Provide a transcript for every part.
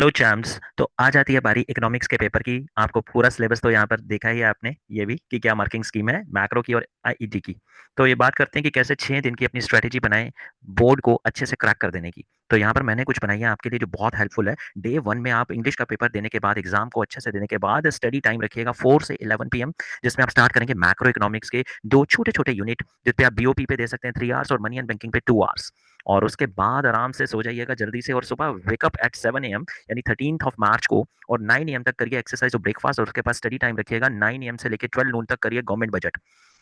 Hello चैम्स। तो आ जाती है बारी इकोनॉमिक्स के पेपर की। आपको पूरा सिलेबस तो यहाँ पर देखा ही है आपने, ये भी कि क्या मार्किंग स्कीम है मैक्रो की और आईईडी की। तो ये बात करते हैं कि कैसे 6 दिन की अपनी स्ट्रेटेजी बनाएं बोर्ड को अच्छे से क्रैक कर देने की। तो यहाँ पर मैंने कुछ बनाई है आपके लिए जो बहुत हेल्पफुल है। डे 1 में आप इंग्लिश का पेपर देने के बाद, एग्जाम को अच्छे से देने के बाद स्टडी टाइम रखिएगा 4 से 11 PM, जिसमें आप स्टार्ट करेंगे मैक्रो इकोनॉमिक्स के दो छोटे छोटे यूनिट, जिस पे आप बीओपी पे दे सकते हैं 3 आवर्स और मनी एंड बैंकिंग पे 2 आवर्स। और उसके बाद आराम से सो जाइएगा जल्दी से, और सुबह वेकअप एट 7 AM यानी 13 मार्च को, और 9 AM तक करिए एक्सरसाइज और ब्रेकफास्ट, और उसके बाद स्टडी टाइम रखिएगा 9 AM से लेकर 12 नून तक करिए गवर्नमेंट बजट।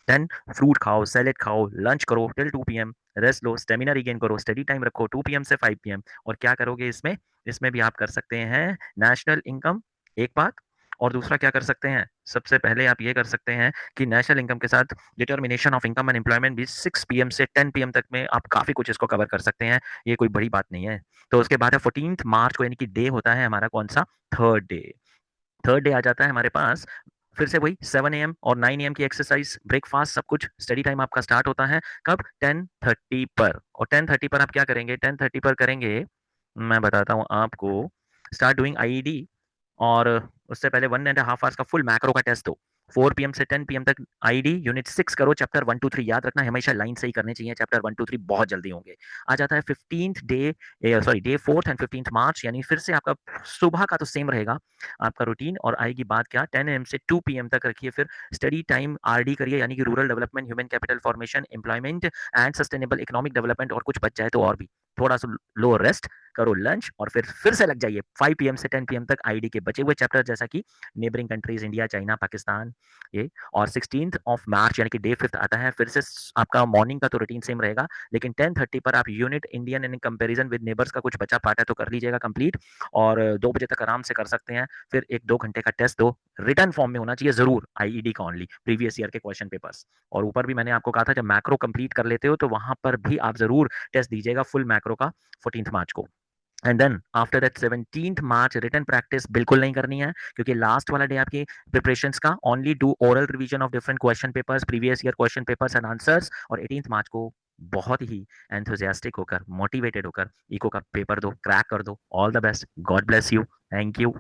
देन फ्रूट खाओ, सैलेड खाओ, लंच करो टिल 2 PM, रेस्ट लो, स्टेमिना रिगेन करो, स्टडी टाइम रखो 2 PM से 5 PM। और क्या करोगे इसमें? इसमें भी आप कर सकते हैं नेशनल इनकम, एक बात। और दूसरा क्या कर सकते हैं, सबसे पहले आप ये कर सकते हैं कि नेशनल इनकम के साथ determination of income and employment भी 6 PM से 10 PM तक में आप काफी कुछ इसको कवर कर सकते हैं। ये कोई बड़ी बात नहीं है। तो उसके बाद है 14 मार्च को, यानी कि डे होता है हमारा कौन सा, थर्ड डे। थर्ड डे आ जाता है हमारे पास, फिर से वही 7 AM और 9 AM की एक्सरसाइज, ब्रेकफास्ट, सब कुछ। स्टडी टाइम आपका स्टार्ट होता है कब, 10:30 पर। और 10:30 पर आप क्या करेंगे, 10:30 पर करेंगे, मैं बताता हूँ आपको, स्टार्ट डूइंग आईईडी। और उससे पहले 1.5 आवर्स का फुल मैक्रो का टेस्ट दो। 4 PM से 10 PM तक आईडी यूनिट 6 करो, चैप्टर 1 2 3 याद रखना, हमेशा लाइन से ही करने चाहिए, चैप्टर 1 2 3 बहुत जल्दी होंगे। आ जाता है 15th day, day 4th and 15th मार्च, यानी फिर से आपका सुबह का तो सेम रहेगा आपका रूटीन। और आएगी बात क्या, 10 AM से 2 PM तक रखिए फिर स्टडी टाइम, आरडी करिए, यानी कि rural development, human capital formation, employment and sustainable economic development, और कुछ बच जाए तो और भी। थोड़ा सा लो रेस्ट करो, लंच, और फिर से लग जाइए 5 PM से 10 PM तक आईडी के बचे हुए चैप्टर, जैसा कि neighbouring countries, India, China, Pakistan, ये। और 16 मार्च यानी कि डे 5 आता है, फिर से आपका मॉर्निंग का तो रूटीन सेम रहेगा, लेकिन 10:30 पर आप unit Indian in comparison with neighbours का कुछ बचा पार्ट है तो कर लीजिएगा कंप्लीट। और 2 बजे तक आराम से कर सकते हैं। फिर एक 2 घंटे का टेस्ट दो, रिटर्न फॉर्म में होना चाहिए जरूर, आईईडी का ओनली, प्रीवियस ईयर के क्वेश्चन पेपर्स। और ऊपर भी मैंने आपको कहा था, जब मैक्रो कंप्लीट कर लेते हो तो वहां पर भी आप जरूर टेस्ट दीजिएगा फुल मैक्रो का 14 मार्च को। And then after that 17 March written practice बिल्कुल नहीं करनी है, क्योंकि लास्ट वाला डे आपकी प्रिपरेशंस का, only do oral revision of different question papers, previous year question papers and answers. और 18 मार्च को बहुत ही एंथुजियास्टिक होकर, मोटिवेटेड होकर इको का पेपर दो, क्रैक कर दो। All the best, God bless you, thank you.